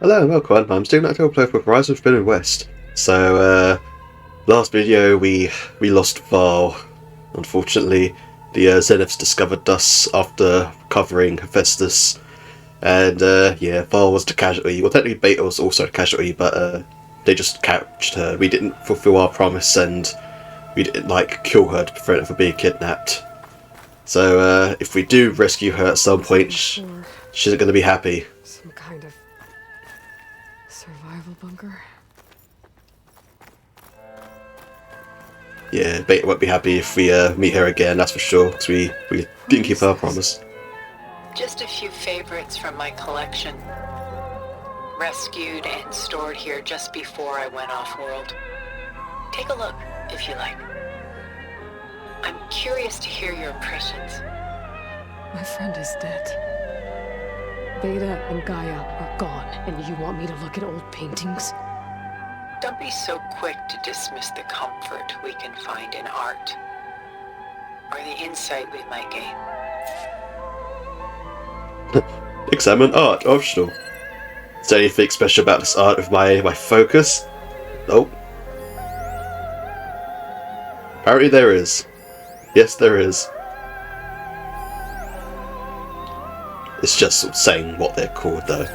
Hello and welcome. I'm still not play with Horizon Forbidden West. So, last video we lost Val. Unfortunately, the Zeniths discovered us after recovering Hephaestus, and yeah, Val was the casualty. Well, technically Beta was also the casualty, but they just captured her. We didn't fulfill our promise, and we didn't kill her to prevent her from being kidnapped. So, if we do rescue her at some point, she's not going to be happy. Some kind of survival bunker. Yeah, Beta won't be happy if we meet her again, that's for sure, because we didn't keep our promise. Just a few favorites from my collection. Rescued and stored here just before I went off-world. Take a look, if you like. I'm curious to hear your impressions. My friend is dead. Beta and Gaia are gone, and you want me to look at old paintings? Don't be so quick to dismiss the comfort we can find in art, or the insight we might gain. Examine art, optional. Is there anything special about this art with my focus? Nope. Apparently there is. Yes, there is. It's just sort of saying what they're called, though.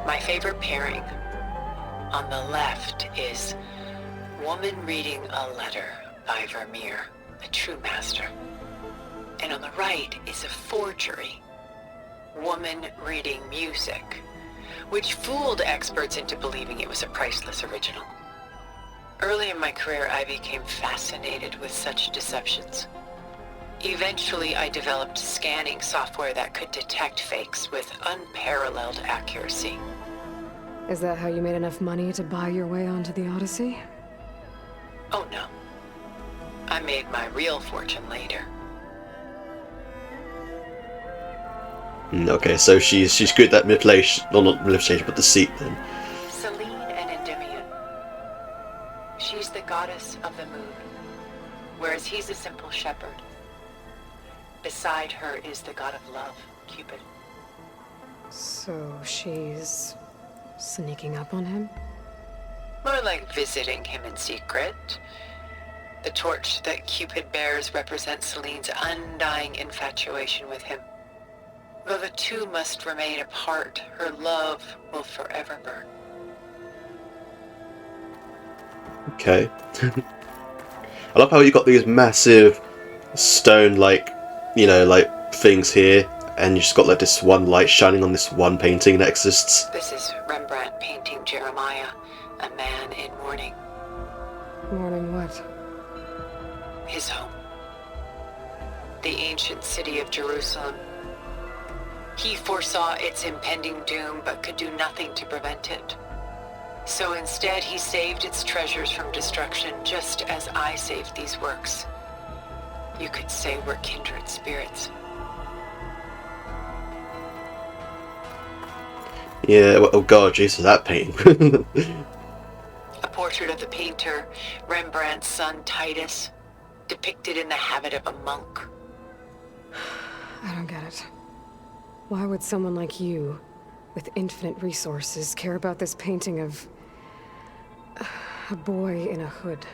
My favorite pairing on the left is Woman Reading a Letter by Vermeer, a true master. And on the right is a forgery, Woman Reading Music, which fooled experts into believing it was a priceless original. Early in my career, I became fascinated with such deceptions. Eventually, I developed scanning software that could detect fakes with unparalleled accuracy. Is that how you made enough money to buy your way onto the Odyssey? Oh no. I made my real fortune later. Okay, so she's good at manipulation, well, not manipulation, but deceit then. Selene and Endymion. She's the goddess of the moon, whereas he's a simple shepherd. Beside her is the god of love, Cupid. So she's sneaking up on him? More like visiting him in secret. The torch that Cupid bears represents Selene's undying infatuation with him. Though the two must remain apart, her love will forever burn. Okay. I love how you got these massive stone, things here, and you just got this one light shining on this one painting that exists. This is Rembrandt painting Jeremiah, a man in mourning. Mourning what? His home. The ancient city of Jerusalem. He foresaw its impending doom, but could do nothing to prevent it. So instead, he saved its treasures from destruction, just as I saved these works. You could say we're kindred spirits. Yeah, well, oh god, Jesus, that painting. A portrait of the painter, Rembrandt's son Titus, depicted in the habit of a monk. I don't get it. Why would someone like you, with infinite resources, care about this painting of a boy in a hood?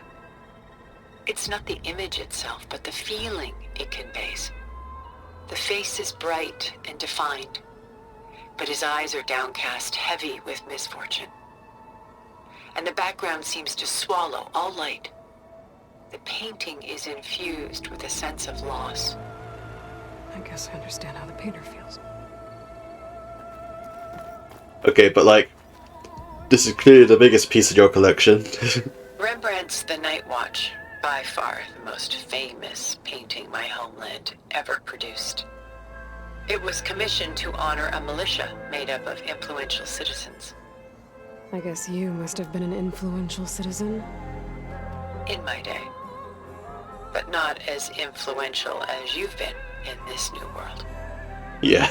It's not the image itself, but the feeling it conveys. The face is bright and defined, but his eyes are downcast, heavy with misfortune. And the background seems to swallow all light. The painting is infused with a sense of loss. I guess I understand how the painter feels. Okay, but this is clearly the biggest piece of your collection. Rembrandt's The Night Watch, by far the most famous painting my homeland ever produced. It was commissioned to honor a militia made up of influential citizens. I guess you must have been an influential citizen. In my day. But not as influential as you've been in this new world. Yeah.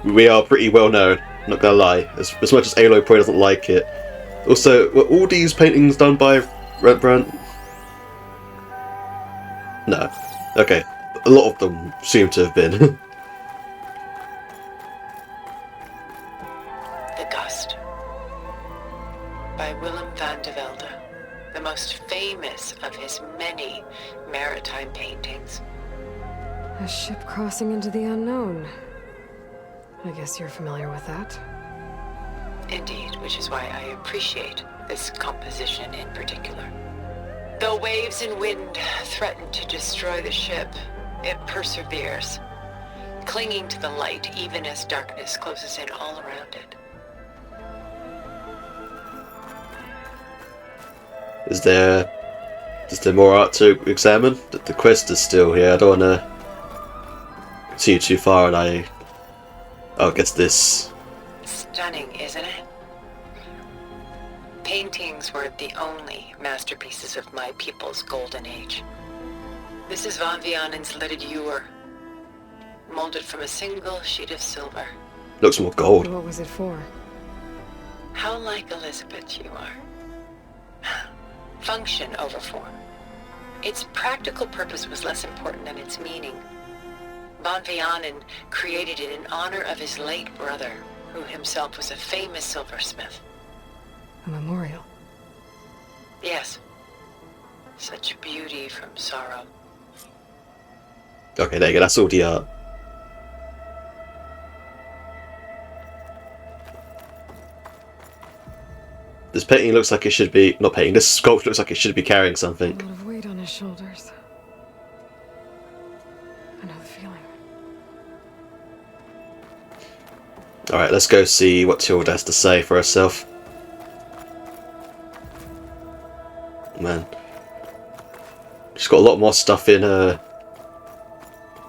We are pretty well known, not gonna lie, as much as Aloy probably doesn't like it. Also, were all these paintings done by Rembrandt? No. Okay. A lot of them seem to have been. many maritime paintings. A ship crossing into the unknown. I guess you're familiar with that. Indeed, which is why I appreciate this composition in particular. Though waves and wind threaten to destroy the ship, it perseveres, clinging to the light even as darkness closes in all around it. Is there more art to examine? The quest is still here. I don't want to see you too far, and I'll get this. Stunning, isn't it? Paintings were the only masterpieces of my people's golden age. This is Von Vianen's lidded ewer, molded from a single sheet of silver. Looks more gold. What was it for? How like Elizabeth you are. Function over form. Its practical purpose was less important than its meaning. Von Vianen created it in honor of his late brother, who himself was a famous silversmith. A memorial. Yes. Such beauty from sorrow. Okay, there you go. That's all the art. This painting looks like it should be... Not painting, this sculpture looks like it should be carrying something. A lot of weight on his shoulders. I know the feeling. Alright, let's go see what Tilda has to say for herself. Man. She's got a lot more stuff in her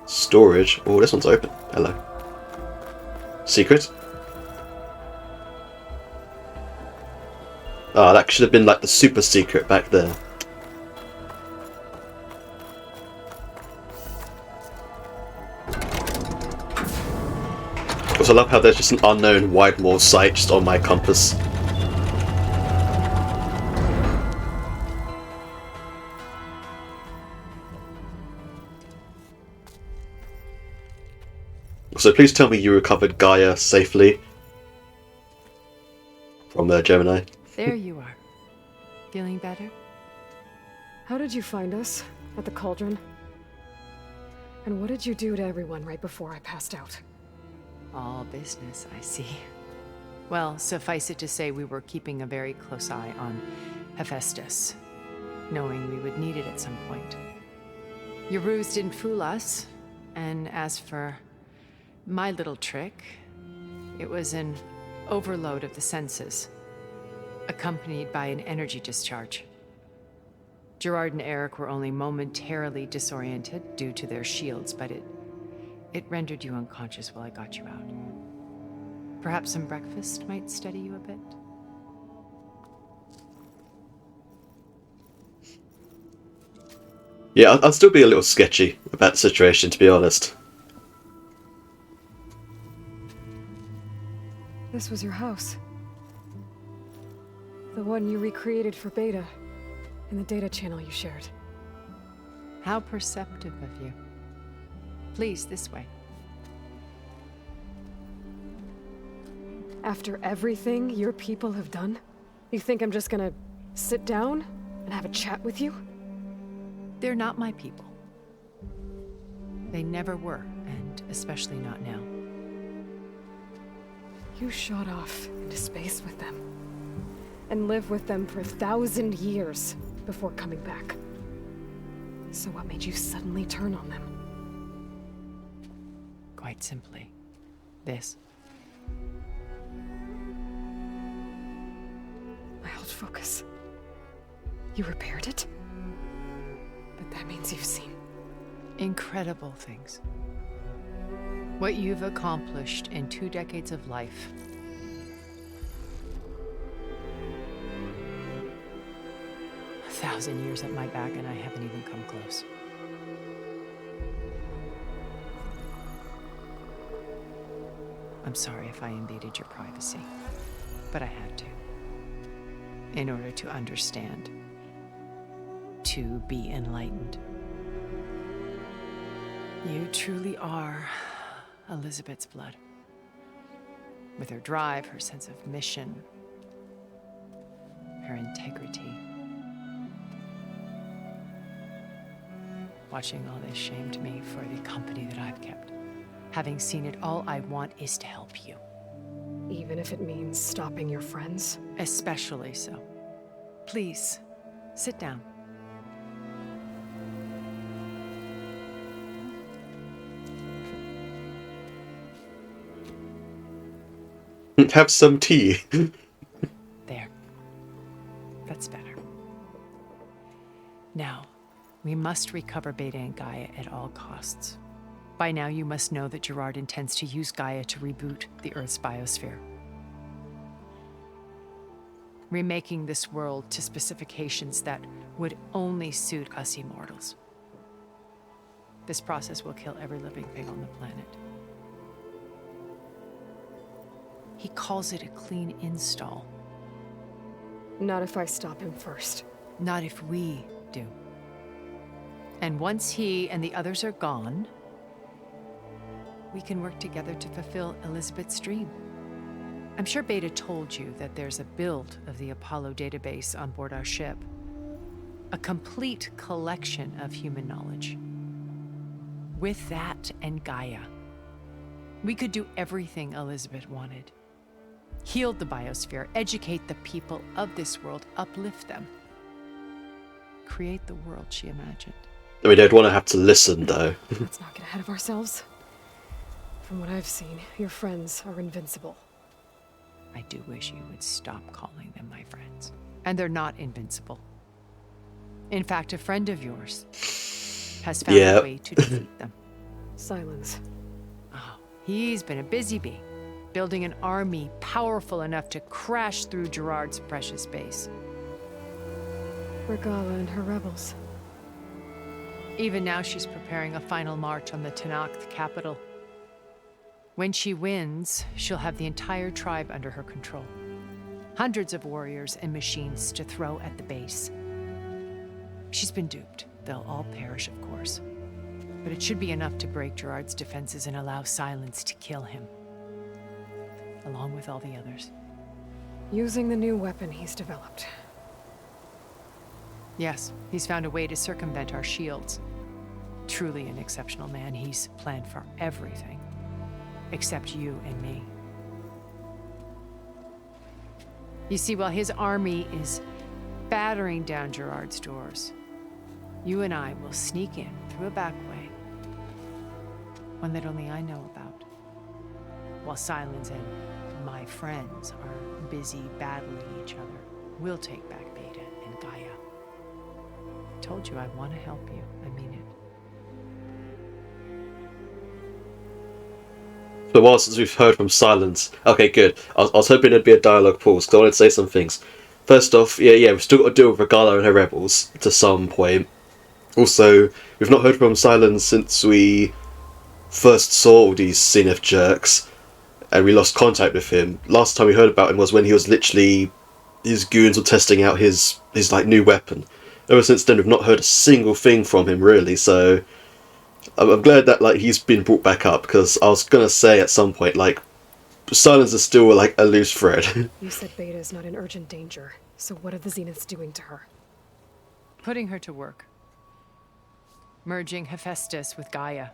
storage. Oh, this one's open. Hello. Secret? Ah, that should have been like the super secret back there. Also, I love how there's just an unknown Widemore site just on my compass. So please tell me you recovered Gaia safely from Gemini. There you are. Feeling better? How did you find us? At the cauldron? And what did you do to everyone right before I passed out? All business, I see. Well, suffice it to say we were keeping a very close eye on Hephaestus, knowing we would need it at some point. Your ruse didn't fool us, and as for my little trick, it was an overload of the senses, accompanied by an energy discharge. Gerard and Eric were only momentarily disoriented due to their shields, but it rendered you unconscious while I got you out. Perhaps some breakfast might steady you a bit? Yeah, I'd still be a little sketchy about the situation, to be honest. This was your house. The one you recreated for Beta, in the data channel you shared. How perceptive of you. Please, this way. After everything your people have done, you think I'm just gonna sit down and have a chat with you? They're not my people. They never were, and especially not now. You shot off into space with them, and lived with them for 1,000 years before coming back. So what made you suddenly turn on them? Quite simply, this. I held focus. You repaired it? But that means you've seen Incredible things. What you've accomplished in 2 decades of life. A 1,000 years at my back and I haven't even come close. I'm sorry if I invaded your privacy, but I had to. In order to understand. To be enlightened. You truly are Elizabeth's blood. With her drive, her sense of mission, her integrity. Watching all this shamed me for the company that I've kept. Having seen it, all I want is to help you. Even if it means stopping your friends? Especially so. Please, sit down. Have some tea. There. That's better. Now, we must recover Beta and Gaia at all costs. By now, you must know that Gerard intends to use Gaia to reboot the Earth's biosphere. Remaking this world to specifications that would only suit us immortals. This process will kill every living thing on the planet. He calls it a clean install. Not if I stop him first. Not if we do. And once he and the others are gone, we can work together to fulfill Elizabeth's dream. I'm sure Beta told you that there's a build of the Apollo database on board our ship. A complete collection of human knowledge. With that and Gaia, we could do everything Elizabeth wanted. Heal the biosphere, educate the people of this world, uplift them. Create the world she imagined. We don't want to have to listen, though. Let's not get ahead of ourselves. From what I've seen, your friends are invincible. I do wish you would stop calling them my friends. And they're not invincible. In fact, a friend of yours has found a way to defeat them. Silence. Oh, he's been a busy bee, building an army powerful enough to crash through Gerard's precious base. Regala and her rebels. Even now, she's preparing a final march on the Tenakth capital. When she wins, she'll have the entire tribe under her control. Hundreds of warriors and machines to throw at the base. She's been duped. They'll all perish, of course. But it should be enough to break Gerard's defenses and allow Silence to kill him. Along with all the others. Using the new weapon he's developed. Yes, he's found a way to circumvent our shields. Truly an exceptional man. He's planned for everything. Except you and me. You see, while his army is battering down Gerard's doors, you and I will sneak in through a back way. One that only I know about. While Silence and my friends are busy battling each other, we'll take back Beta and Gaia. Told you I want to help you. I mean it. For a while since we've heard from Silence. Okay, good. I was hoping there'd be a dialogue pause, because I wanted to say some things. First off, we've still got to deal with Regala and her rebels, to some point. Also, we've not heard from Silence since we first saw all these Zenith jerks, and we lost contact with him. Last time we heard about him was when he was literally... his goons were testing out his new weapon. Ever since then, we've not heard a single thing from him, really, so... I'm glad that he's been brought back up, because I was gonna say at some point, Silence is still a loose thread. You said Beta is not in urgent danger, so what are the Zeniths doing to her? Putting her to work. Merging Hephaestus with Gaia.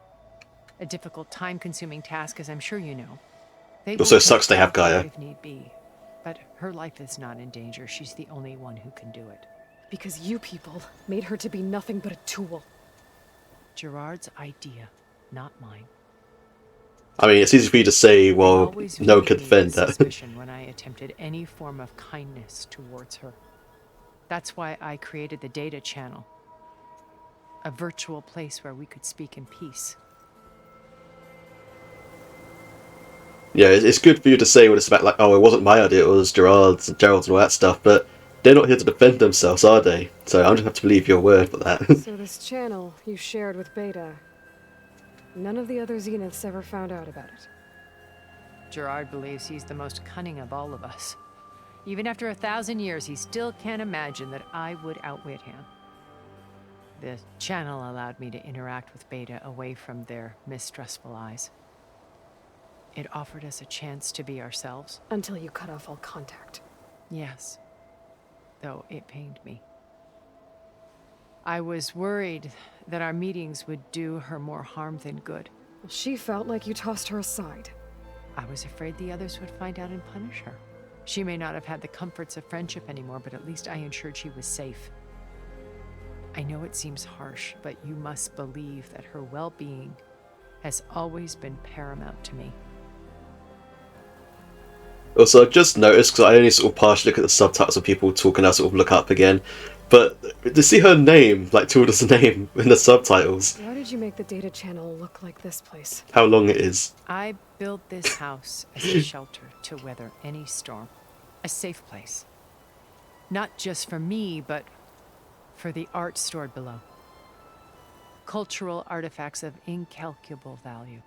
A difficult, time-consuming task, as I'm sure you know. They Also will sucks take they have back Gaia. if need be, but her life is not in danger. She's the only one who can do it. Because you people made her to be nothing but a tool. Gerard's idea, not mine. I mean, it's easy for you to say, well, Always no one viewed can me defend with that. suspicion when I attempted any form of kindness towards her. That's why I created the data channel. A virtual place where we could speak in peace. Yeah, it's good for you to say when it's about oh, it wasn't my idea, it was Gerard's and Gerald's and all that stuff, but they're not here to defend themselves, are they? So I'm just have to believe your word for that. So this channel you shared with Beta, none of the other Zeniths ever found out about it. Gerard believes he's the most cunning of all of us. Even after 1,000 years, he still can't imagine that I would outwit him. The channel allowed me to interact with Beta away from their mistrustful eyes. It offered us a chance to be ourselves. Until you cut off all contact. Yes, though it pained me. I was worried that our meetings would do her more harm than good. Well, she felt like you tossed her aside. I was afraid the others would find out and punish her. She may not have had the comforts of friendship anymore, but at least I ensured she was safe. I know it seems harsh, but you must believe that her well-being has always been paramount to me. Also, I've just noticed, because I only sort of partially look at the subtitles of people talking, I sort of look up again, but to see her name, like Tilda's name, in the subtitles, Why did you make the data channel look like this place? how long it is. I built this house as a shelter to weather any storm. A safe place. Not just for me, but for the art stored below. Cultural artifacts of incalculable value.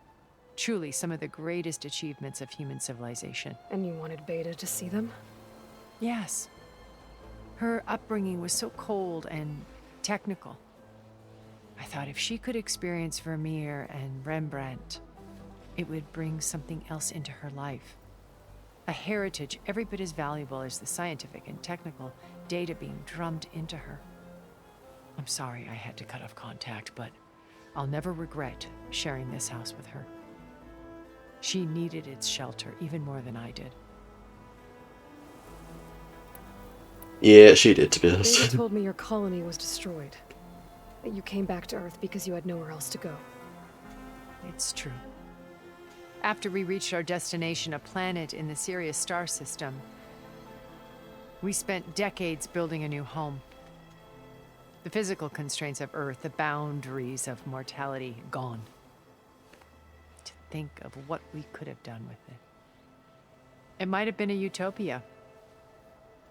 Truly some of the greatest achievements of human civilization. And you wanted Beta to see them? Yes. Her upbringing was so cold and technical. I thought if she could experience Vermeer and Rembrandt, it would bring something else into her life. A heritage every bit as valuable as the scientific and technical data being drummed into her. I'm sorry I had to cut off contact, but I'll never regret sharing this house with her. She needed its shelter even more than I did. Yeah, she did, to be Beta honest. told me your colony was destroyed. That you came back to Earth because you had nowhere else to go. It's true. After we reached our destination, a planet in the Sirius star system, we spent decades building a new home. The physical constraints of Earth, the boundaries of mortality, gone. To think of what we could have done with it. It might have been a utopia.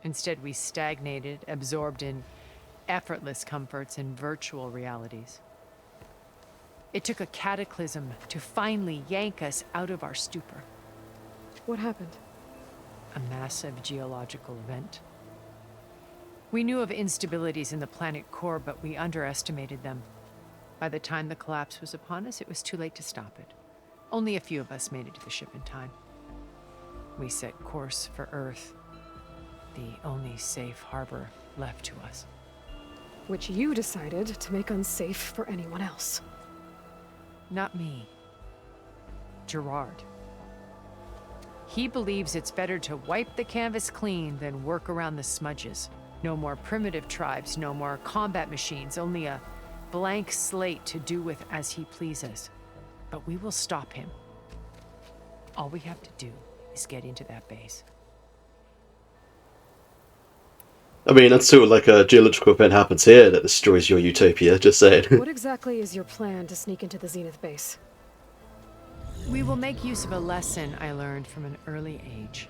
Instead, we stagnated, absorbed in effortless comforts and virtual realities. It took a cataclysm to finally yank us out of our stupor. What happened? A massive geological event. We knew of instabilities in the planet core, but we underestimated them. By the time the collapse was upon us, it was too late to stop it. Only a few of us made it to the ship in time. We set course for Earth, the only safe harbor left to us. Which you decided to make unsafe for anyone else. Not me. Gerard. He believes it's better to wipe the canvas clean than work around the smudges. No more primitive tribes, no more combat machines, only a blank slate to do with as he pleases. But we will stop him. All we have to do is get into that base. I mean, until like a geological event happens here that destroys your utopia, just saying. What exactly is your plan to sneak into the Zenith base? We will make use of a lesson I learned from an early age.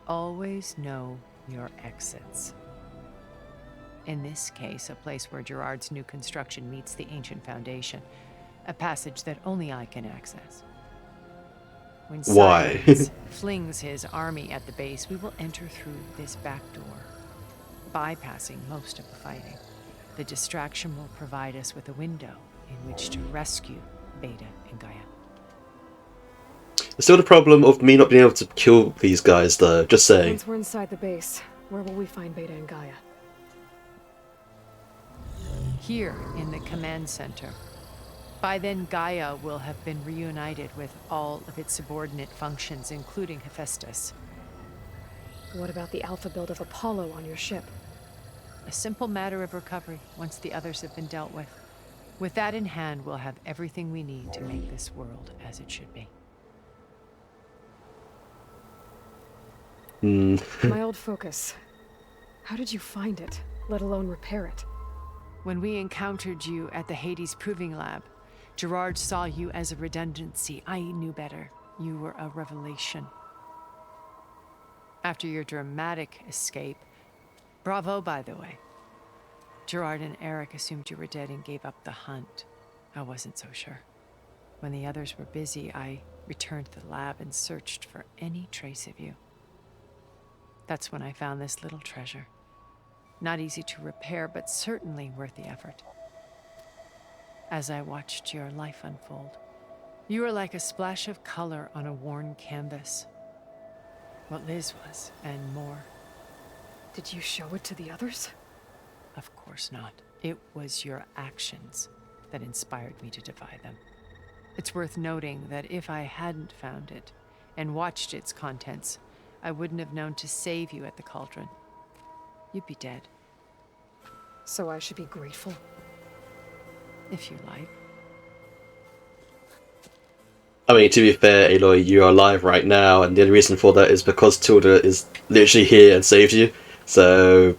Always know your exits. In this case, a place where Gerard's new construction meets the ancient foundation, a passage that only I can access. When Why? Silence flings his army at the base, we will enter through this back door, bypassing most of the fighting. The distraction will provide us with a window in which to rescue Beta and Gaia. There's still the problem of me not being able to kill these guys, though, just saying. Once we're inside the base, where will we find Beta and Gaia? Here in the command center. By then, Gaia will have been reunited with all of its subordinate functions, including Hephaestus. What about the alpha build of Apollo on your ship? A simple matter of recovery once the others have been dealt with. With that in hand, we'll have everything we need to make this world as it should be. My old focus. How did you find it, let alone repair it? When we encountered you at the Hades Proving Lab, Gerard saw you as a redundancy. I knew better. You were a revelation. After your dramatic escape, bravo, by the way. Gerard and Eric assumed you were dead and gave up the hunt. I wasn't so sure. When the others were busy, I returned to the lab and searched for any trace of you. That's when I found this little treasure. Not easy to repair, but certainly worth the effort. As I watched your life unfold, you were like a splash of color on a worn canvas. What Liz was, and more. Did you show it to the others? Of course not. It was your actions that inspired me to defy them. It's worth noting that if I hadn't found it and watched its contents, I wouldn't have known to save you at the cauldron. You'd be dead, So I should be grateful. if you like. I mean, to be fair, Aloy, you are alive right now, and the only reason for that is because Tilda is literally here and saved you. So,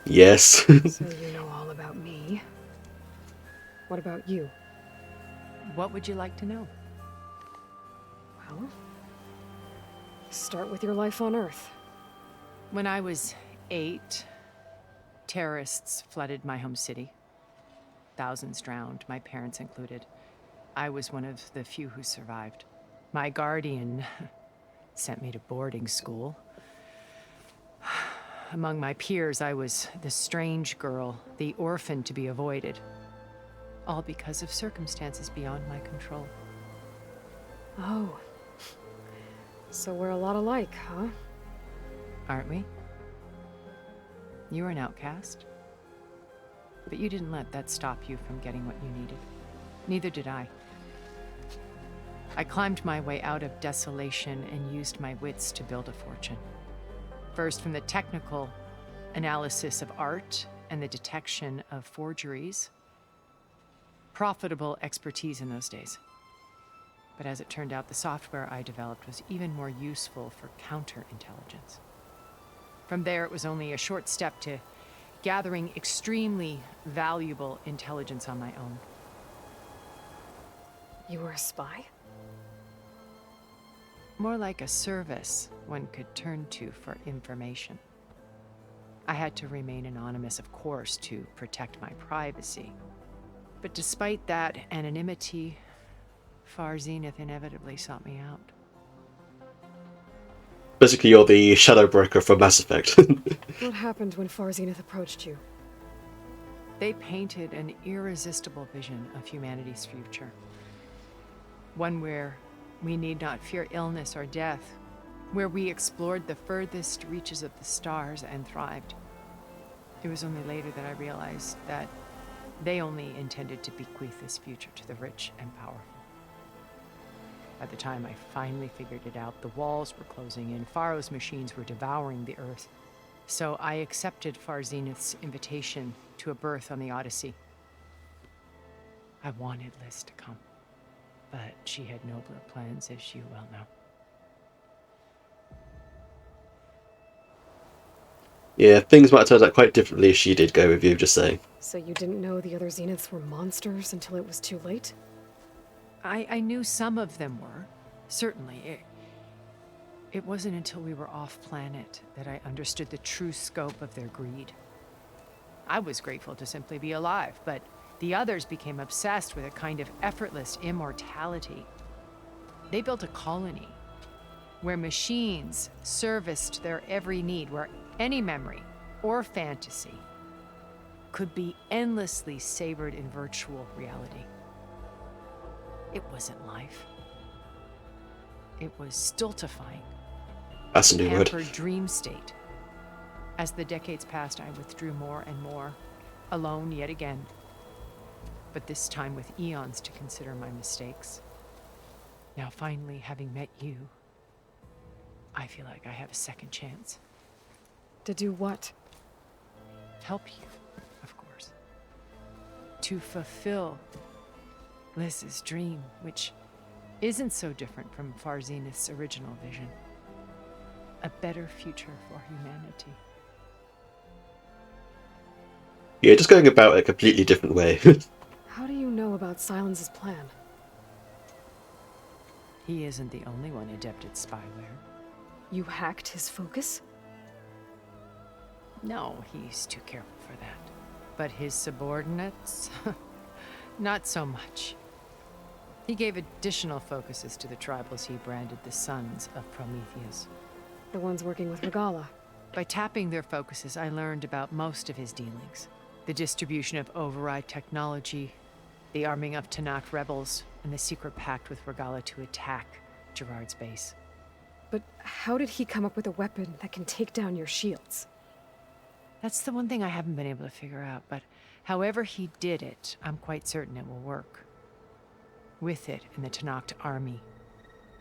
yes. So you know all about me. What about you? What would you like to know? Well, start with your life on Earth. When I was 8, terrorists flooded my home city. Thousands drowned, my parents included. I was one of the few who survived. My guardian sent me to boarding school. Among my peers, I was the strange girl, the orphan to be avoided. All because of circumstances beyond my control. Oh. So we're a lot alike, huh? Aren't we? You were an outcast. But you didn't let that stop you from getting what you needed. Neither did I. I climbed my way out of desolation and used my wits to build a fortune. First, from the technical analysis of art and the detection of forgeries. Profitable expertise in those days. But as it turned out, the software I developed was even more useful for counterintelligence. From there, it was only a short step to gathering extremely valuable intelligence on my own. You were a spy? More like a service one could turn to for information. I had to remain anonymous, of course, to protect my privacy. But despite that anonymity, Far Zenith inevitably sought me out. Basically, you're the shadow broker for Mass Effect. What happened when Far Zenith approached you? They painted an irresistible vision of humanity's future. One where we need not fear illness or death, where we explored the furthest reaches of the stars and thrived. It was only later that I realized that they only intended to bequeath this future to the rich and powerful. By the time I finally figured it out, the walls were closing in, Faro's machines were devouring the Earth. So I accepted Far Zenith's invitation to a berth on the Odyssey. I wanted Liz to come, but she had nobler plans, as you well know. Yeah, things might have turned out quite differently if she did go with you, just saying. So you didn't know the other Zeniths were monsters until it was too late? I knew some of them were, certainly. It wasn't until we were off-planet that I understood the true scope of their greed. I was grateful to simply be alive, but the others became obsessed with a kind of effortless immortality. They built a colony where machines serviced their every need, where any memory or fantasy could be endlessly savored in virtual reality. It wasn't life. It was stultifying. That's a new word. Pampered dream state. As the decades passed, I withdrew more and more, alone yet again, but this time with eons to consider my mistakes. Now finally, having met you, I feel like I have a second chance. To do what? Help you, of course. To fulfill Liz's dream, which isn't so different from Far Zenith's original vision. A better future for humanity. Yeah, just going about it a completely different way. How do you know about Silence's plan? He isn't the only one adept at spyware. You hacked his focus? No, he's too careful for that. But his subordinates? Not so much. He gave additional focuses to the tribals he branded the Sons of Prometheus. The ones working with Regala. By tapping their focuses, I learned about most of his dealings. The distribution of override technology, the arming of Tanakh rebels, and the secret pact with Regala to attack Gerard's base. But how did he come up with a weapon that can take down your shields? That's the one thing I haven't been able to figure out, but however he did it, I'm quite certain it will work. With it in the Tenakth army,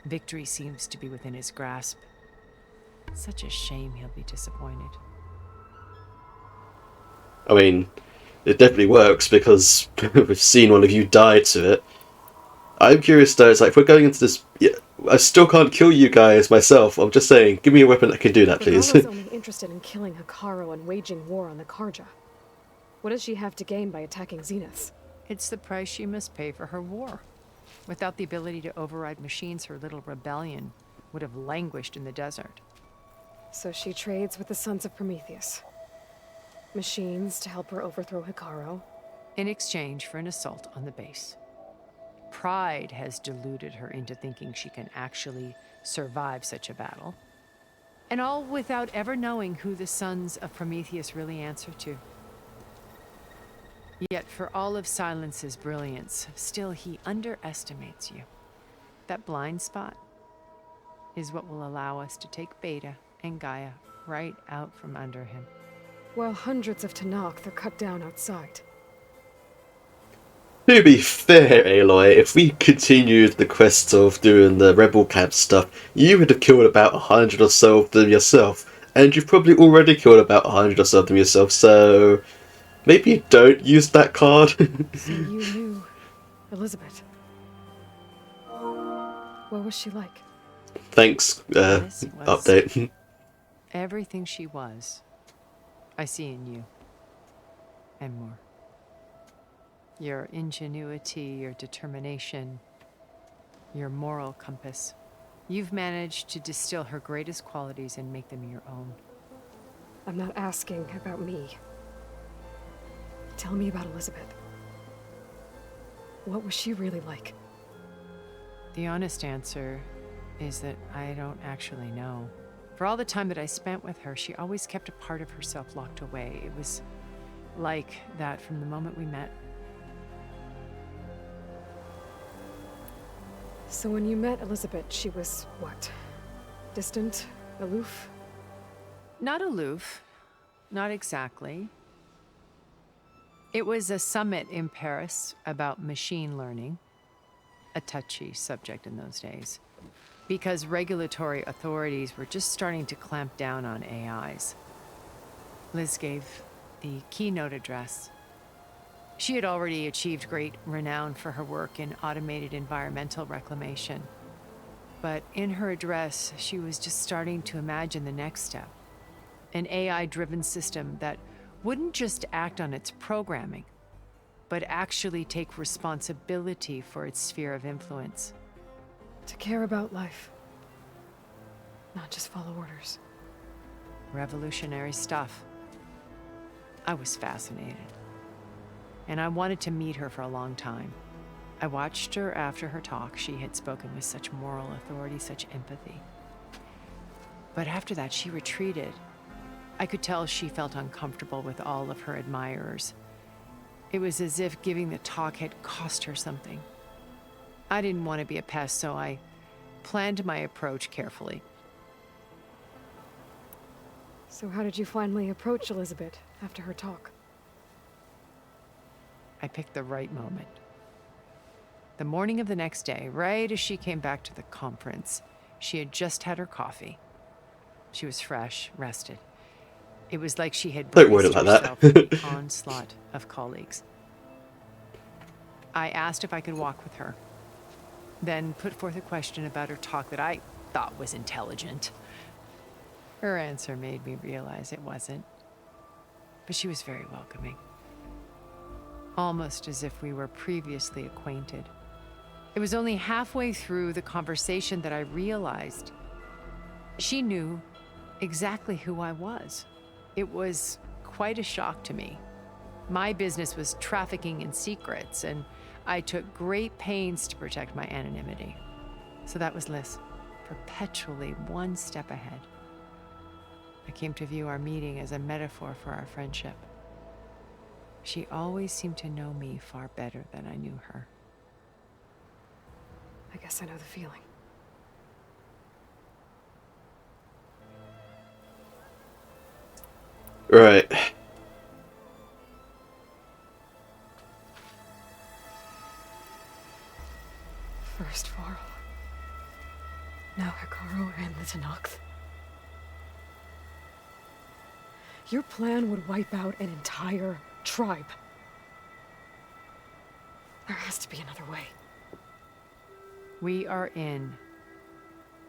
victory seems to be within his grasp. Such a shame he'll be disappointed. I mean, it definitely works because we've seen one of you die to it. I'm curious though, it's like, if we're going into this... Yeah, I still can't kill you guys myself. I'm just saying, give me a weapon that can do that, please. Hikaru's only interested in killing Hikaru and waging war on the Karja. What does she have to gain by attacking Zeniths? It's the price she must pay for her war. Without the ability to override machines, her little rebellion would have languished in the desert. So she trades with the Sons of Prometheus. Machines to help her overthrow Hikaru. In exchange for an assault on the base. Pride has deluded her into thinking she can actually survive such a battle. And all without ever knowing who the Sons of Prometheus really answer to. Yet for all of Silence's brilliance, still he underestimates you. That blind spot is what will allow us to take Beta and Gaia right out from under him. While hundreds of Tenakth are cut down outside. To be fair, Aloy, if we continued the quest of doing the rebel camp stuff, you would have killed about 100 or so of them yourself, and you've probably already killed about 100 or so of them yourself, so maybe don't use that card. So you knew Elizabeth. What was she like? Thanks, This was update. everything she was. I see in you. And more. Your ingenuity, your determination, your moral compass. You've managed to distill her greatest qualities and make them your own. I'm not asking about me. Tell me about Elizabeth. What was she really like? The honest answer is that I don't actually know. For all the time that I spent with her, she always kept a part of herself locked away. It was like that from the moment we met. So when you met Elizabeth, she was what? Distant? Aloof? Not aloof. Not exactly. It was a summit in Paris about machine learning, a touchy subject in those days, because regulatory authorities were just starting to clamp down on AIs. Liz gave the keynote address. She had already achieved great renown for her work in automated environmental reclamation. But in her address, she was just starting to imagine the next step. An AI-driven system that wouldn't just act on its programming, but actually take responsibility for its sphere of influence. To care about life. Not just follow orders. Revolutionary stuff. I was fascinated. And I wanted to meet her for a long time. I watched her after her talk. She had spoken with such moral authority, such empathy. But after that, she retreated. I could tell she felt uncomfortable with all of her admirers. It was as if giving the talk had cost her something. I didn't want to be a pest, so I planned my approach carefully. So how did you finally approach Elizabeth after her talk? I picked the right moment. The morning of the next day, right as she came back to the conference, she had just had her coffee. She was fresh, rested. It was like she had Don't worry braced about herself that. for the onslaught of colleagues. I asked if I could walk with her, then put forth a question about her talk that I thought was intelligent. Her answer made me realize it wasn't, but she was very welcoming. Almost as if we were previously acquainted. It was only halfway through the conversation that I realized she knew exactly who I was. It was quite a shock to me. My business was trafficking in secrets, and I took great pains to protect my anonymity. So that was Liz, perpetually one step ahead. I came to view our meeting as a metaphor for our friendship. She always seemed to know me far better than I knew her. I guess I know the feeling. Right. First Varl. Now Hikaru and the Tenakth. Your plan would wipe out an entire tribe. There has to be another way. We are in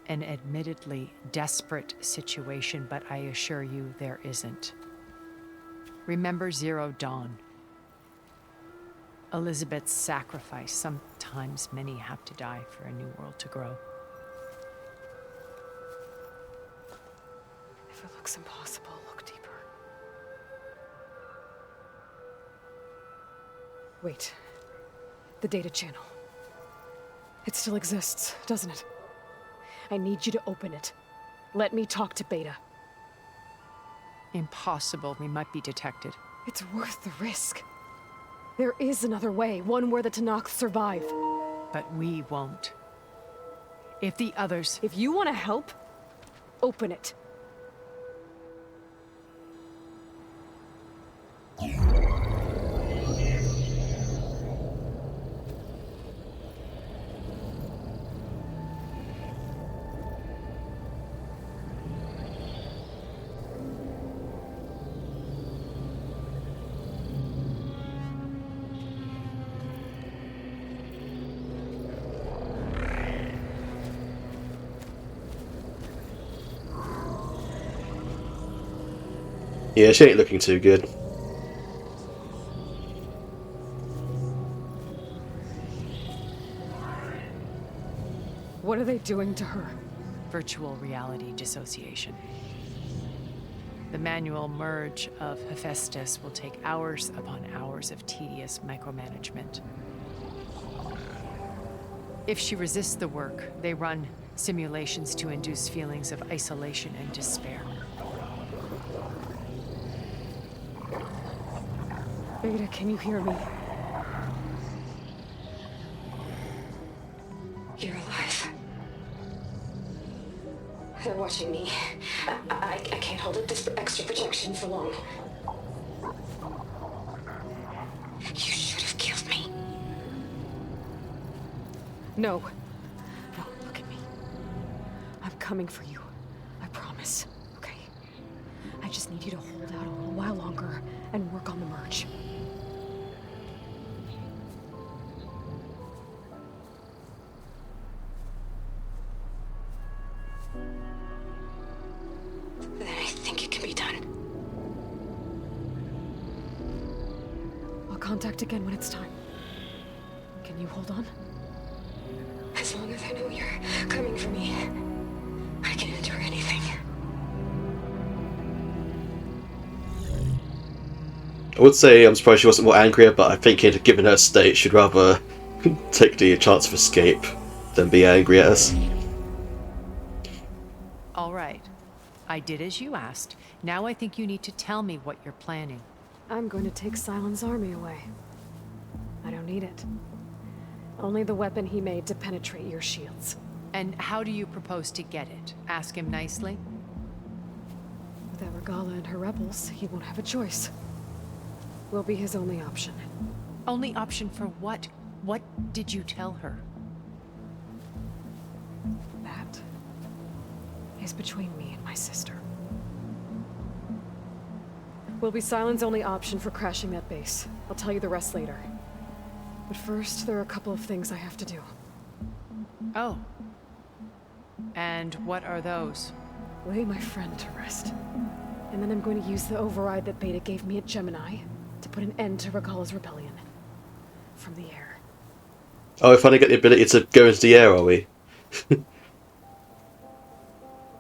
an admittedly desperate situation, but I assure you there isn't. Remember Zero Dawn. Elizabeth's sacrifice. Sometimes many have to die for a new world to grow. If it looks impossible, look deeper. Wait. The data channel. It still exists, doesn't it? I need you to open it. Let me talk to Beta. Impossible. We might be detected. It's worth the risk. There is another way, one where the Tenakth survive. But we won't. If the others... If you want to help, open it. Yeah, she ain't looking too good. What are they doing to her? Virtual reality dissociation. The manual merge of Hephaestus will take hours upon hours of tedious micromanagement. If she resists the work, they run simulations to induce feelings of isolation and despair. Beta, can you hear me? You're alive. They're watching me. I can't hold up this extra protection for long. You should have killed me. No. No, look at me. I'm coming for you. I promise. Okay? I just need you to hold out a little while longer and work on the merge. Then I think it can be done. I'll contact again when it's time. Can you hold on? As long as I know you're coming for me, I can endure anything. I would say I'm surprised she wasn't more angrier, but I think given her state, she'd rather take the chance of escape than be angry at us. All right. I did as you asked. Now I think you need to tell me what you're planning. I'm going to take Silent's army away. I don't need it. Only the weapon he made to penetrate your shields. And how do you propose to get it? Ask him nicely? Without Regala and her rebels, he won't have a choice. We'll be his only option. Only option for what? What did you tell her? That is between me and my sister. Will be Silent's only option for crashing that base. I'll tell you the rest later. But first, there are a couple of things I have to do. Oh. And what are those? Lay my friend to rest. And then I'm going to use the override that Beta gave me at Gemini to put an end to Regala's rebellion. From the air. Oh, we finally get the ability to go into the air, are we?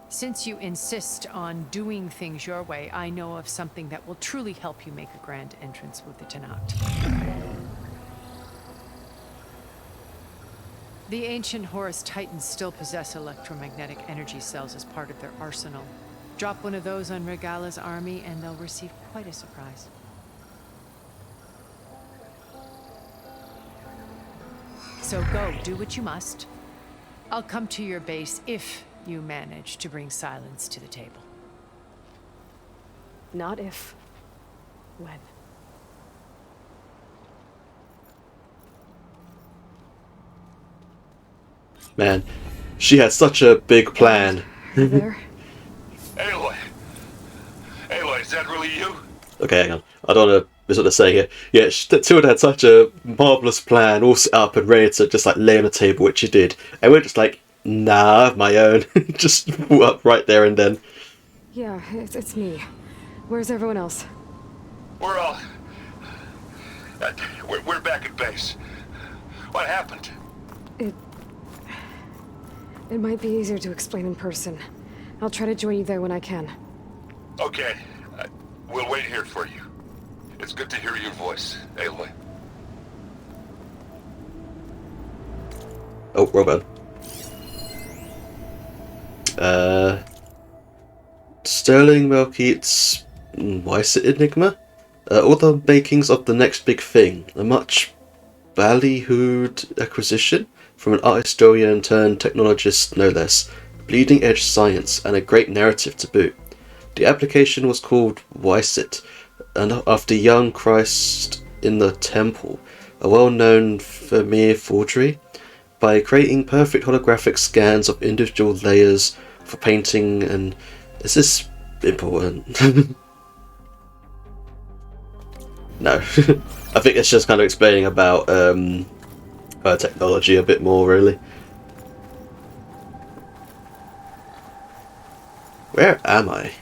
Since you insist on doing things your way, I know of something that will truly help you make a grand entrance with the Tenakth. The ancient Horus Titans still possess electromagnetic energy cells as part of their arsenal. Drop one of those on Regala's army and they'll receive quite a surprise. So go, do what you must. I'll come to your base if you manage to bring Silence to the table. Not if. When. Man, she had such a big plan. Are you there? Aloy! Aloy, is that really you? Okay, hang on. I don't want to miss what they're saying here. Yeah, Tilda had such a marvellous plan all set up and ready to just like lay on the table, which she did. And we're just like, nah, I have my own. Just pull up right there and then. Yeah, it's me. Where's everyone else? We're all... we're back at base. What happened? It might be easier to explain in person. I'll try to join you there when I can. Okay. We'll wait here for you. It's good to hear your voice, Aloy. Oh, wrong button. Sterling Melkeet's Weiss Enigma? All the makings of the next big thing. A much ballyhooed acquisition from an art historian turned technologist, no less. Bleeding edge science and a great narrative to boot. The application was called Weissit, and after young Christ in the Temple, a well-known Vermeer forgery. By creating perfect holographic scans of individual layers for painting and... Is this important? No. I think it's just kind of explaining about her technology a bit more, really. Where am I?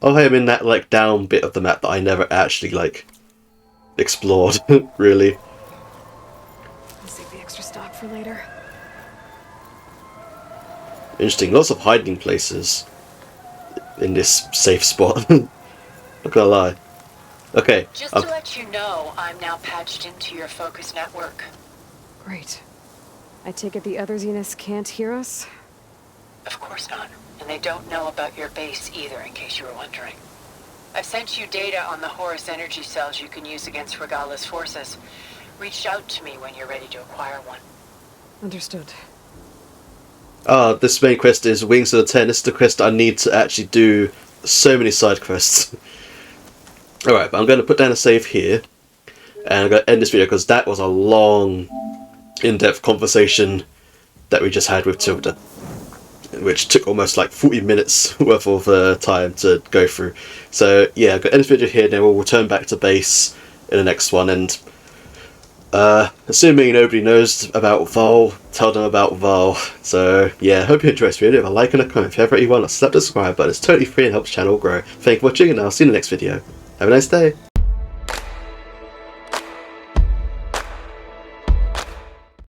Oh, hey, I'm in that like down bit of the map that I never actually like explored, really. I'll save the extra stock for later. Interesting, lots of hiding places in this safe spot. Not gonna lie. Okay. Just to let you know, I'm now patched into your focus network. Great. I take it the other Zeniths can't hear us? Of course not. And they don't know about your base either, in case you were wondering. I've sent you data on the Horus energy cells you can use against Regala's forces. Reach out to me when you're ready to acquire one. Understood. This main quest is Wings of the Ten. This is the quest I need to actually do so many side quests. Alright, but I'm going to put down a save here. And I'm going to end this video because that was a long, in-depth conversation that we just had with Tilda. Which took almost like 40 minutes worth of time to go through. So yeah, I'm going to end this video here, then we'll return back to base in the next one. And assuming nobody knows about Val, tell them about Val. So yeah, hope you enjoyed this video. If a like and a comment, if you haven't already, slap the subscribe button. It's totally free and helps the channel grow. Thank you for watching, and I'll see you in the next video. Have a nice day.